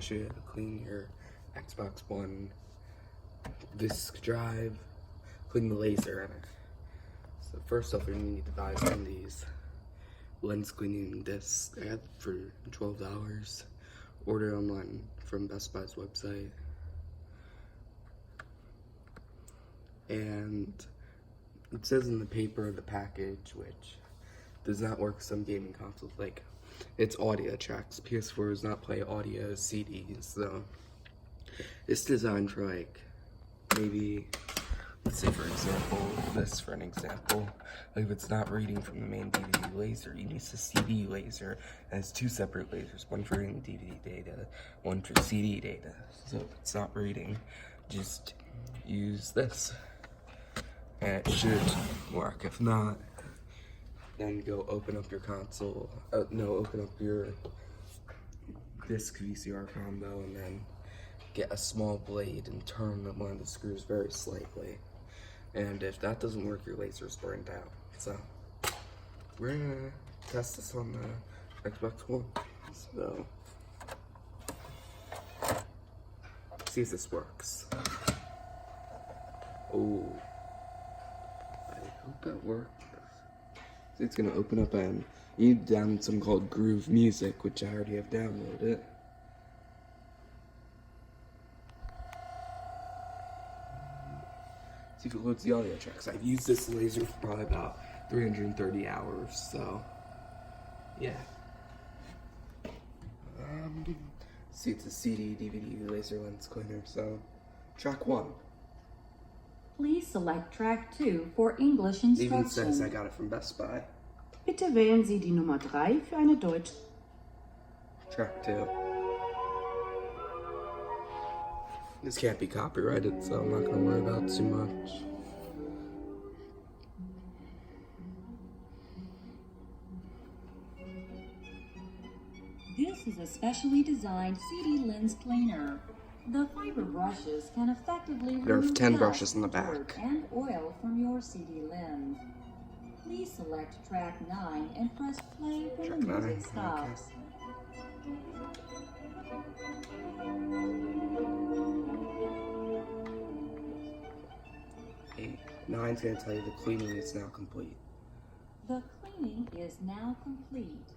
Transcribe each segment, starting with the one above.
show you how to clean your Xbox One disk drive, clean the laser in it. So first off, you're gonna need to buy some of these lens cleaning discs. I got for $12. Order online from Best Buy's website. And it says in the paper of the package, which does not work with some gaming consoles, like it's audio tracks. PS4 does not play audio CDs, so it's designed for like maybe, let's say for example, this for an example, like if it's not reading from the main DVD laser, you use the CD laser. It has two separate lasers, one for reading DVD data, one for CD data. So if it's not reading, just use this, and it should work. If not, then go open up your console, open up your disc VCR combo, and then get a small blade and turn one of the screws very slightly. And if that doesn't work, your laser's burned out. So we're gonna test this on the Xbox One. So see if this works. Oh, I hope that works. See, it's gonna open up, and you need to download something called Groove Music, which I already have downloaded. See if it loads the audio tracks. I've used this laser for probably about 330 hours, so yeah. See, it's a CD, DVD, laser lens cleaner, so track 1. Please select track 2 for English It even says I instruction. got it from Best Buy. Bitte wählen Sie die Nummer 3 für eine Deutsch. Track 2. This can't be copyrighted, so I'm not gonna worry about it too much. This is a specially designed CD lens cleaner. The fiber brushes can effectively There are remove 10 dust, brushes in the dirt, back. and oil from your CD lens. Please select track 9 and press play when Track the 9, music stops. Okay. 9's gonna tell you the cleaning is now complete. The cleaning is now complete.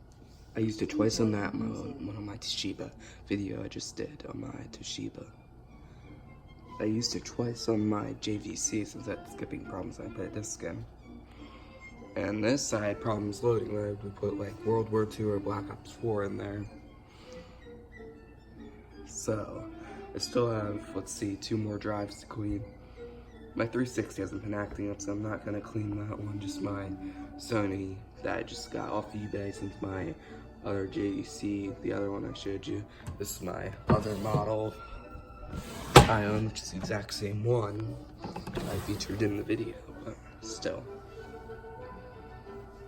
I used it twice on that mode, one on my Toshiba video I just did on my Toshiba. I used it twice on my JVC since I had skipping problems. I put a disc in. And this I had problems loading where I would put like World War II or Black Ops 4 in there. So I still have, let's see, 2 more drives to clean. My 360 hasn't been acting up, so I'm not gonna clean that one, just my Sony that I just got off eBay since my other JVC, the other one I showed you. This is my other model I own, which is the exact same one I featured in the video, but still.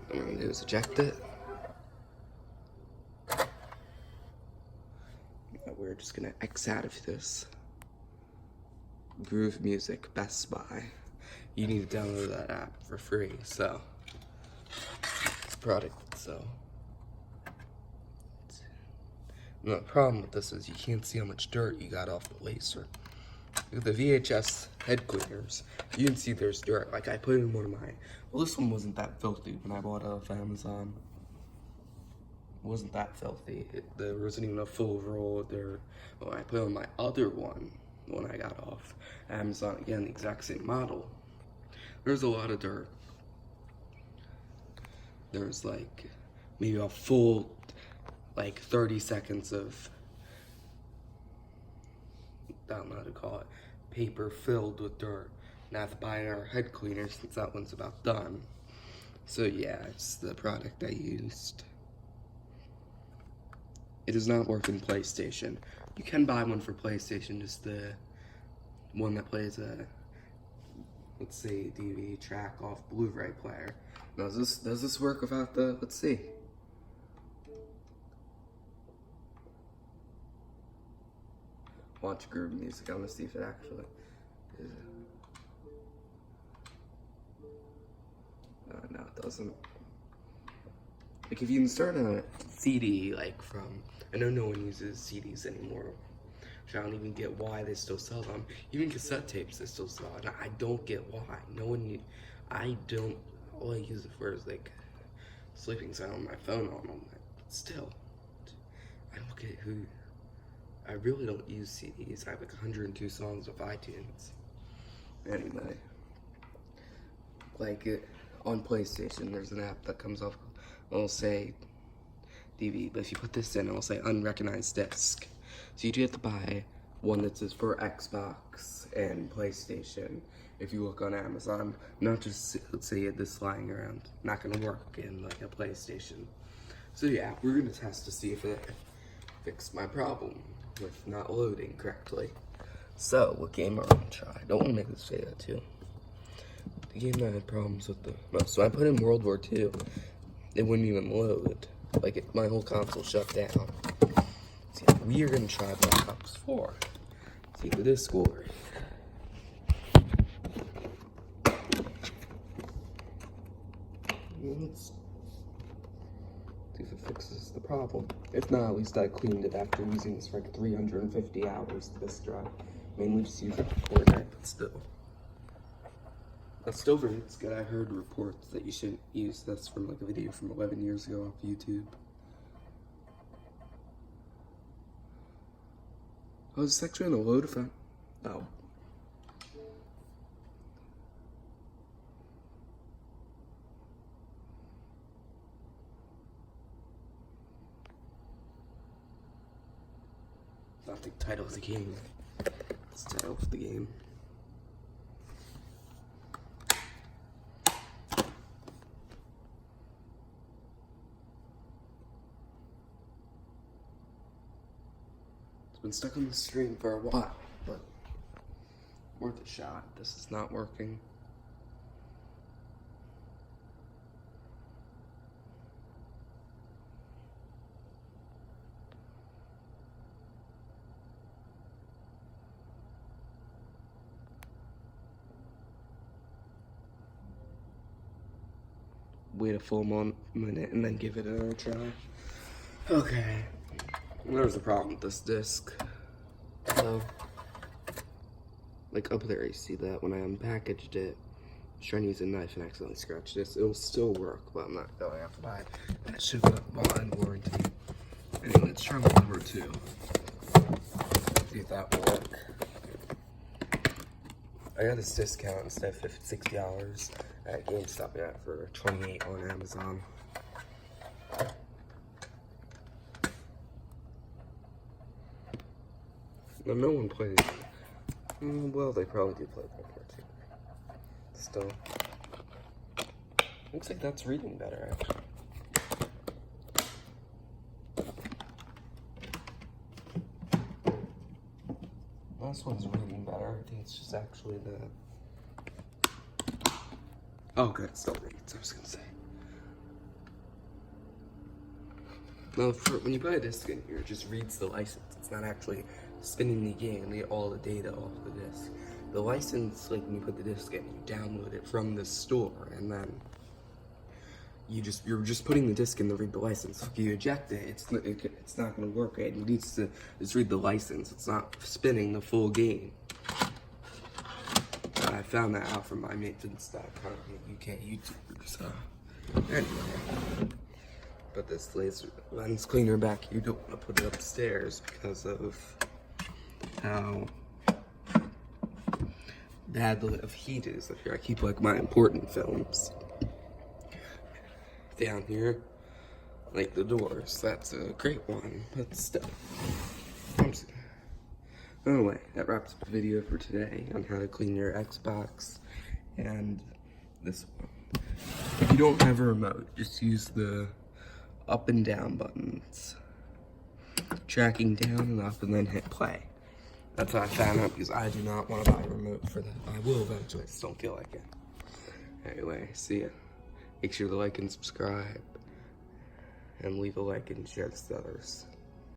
What I'm gonna do is eject it. We're just gonna X out of this. Groove Music, Best Buy. You need to download that app for free, so it's a product, so. And the problem with this is you can't see how much dirt you got off the laser. With the VHS head cleaners, you can see there's dirt. Like I put in one of mine. Well, this one wasn't that filthy when I bought it off Amazon. It wasn't that filthy. There wasn't even a full roll of dirt. When I put on my other one, when I got off Amazon, again, the exact same model, there's a lot of dirt. There's like maybe a full like 30 seconds of, I don't know how to call it, paper filled with dirt. Now I have to buy our head cleaner since that one's about done. So yeah, it's the product I used. It does not work in PlayStation. You can buy one for PlayStation, just the one that plays a, let's say, DVD track off Blu-ray player. Now, does this work without the, let's see. Watch Groove Music. I want to see if it actually is. No, it doesn't. Like if you insert a CD, like from, I know no one uses CDs anymore, which I don't even get why they still sell them. Even cassette tapes they still sell, and I don't get why. No one, I don't, all I use it for is like sleeping sound on my phone on them. Still, I don't get who, I really don't use CDs. I have like 102 songs of iTunes. Anyway, like on PlayStation, there's an app that comes up, it'll say DVD, but if you put this in, it'll say unrecognized disc. So you have to buy one that says for Xbox and PlayStation. If you look on Amazon, not just, let's say you had this lying around, not gonna work in like a PlayStation. So yeah, we're gonna test to see if it fixed my problem with not loading correctly. So, what game are we gonna try? I don't wanna make this video too. The game that I had problems with the most. So I put in World War II, it wouldn't even load. Like, my whole console shut down. So yeah, we are gonna try Black Ops 4. See if it is scoring. Let's see if it fixes the problem. If not, at least I cleaned it after using this for like 350 hours, this drive. Mainly just use it for Fortnite, but still. That's still very good. I heard reports that you shouldn't use this from like a video from 11 years ago off YouTube. Oh, is this actually in the load effect? Oh. Not the title of the game. It's the title of the game. It's been stuck on the stream for a while, but worth a shot. This is not working. Wait a full minute and then give it another try. Okay. There's a problem with this disc. So, like up there, you see that when I unpackaged it, I was trying to use a knife and accidentally scratched this. It'll still work, but I'm not going to have to buy it. That should be on warranty. Anyway, let's try World War II. See if that will work. I got this discount instead of $60 at GameStop. I got it for $28 on Amazon. Now, no one plays. Well, they probably do play World War II. Still. Looks like that's reading better, actually. This one's reading better. I think it's just actually the... Oh, good. It still reads, I was gonna say. No, when you buy a disc in here, it just reads the license. It's not actually spinning the game, all the data off the disc. The license, like when you put the disc in, you download it from the store, and then you're just putting the disc in to read the license. If you eject it, it's not going to work. It needs to just read the license. It's not spinning the full game. I found that out from my maintenance.com, UK YouTuber. So anyway, put this laser lens cleaner back. You don't want to put it upstairs because of how bad the heat is up here. I keep like my important films down here, like the doors. That's a great one, but still. Anyway, that wraps up the video for today on how to clean your Xbox and this one. If you don't have a remote, just use the up and down buttons. Tracking down and up and then hit play. That's what I found out because I do not want to buy a remote for that. I will eventually, I just don't feel like it. Anyway, see ya. Make sure to like and subscribe, and leave a like and share this to others.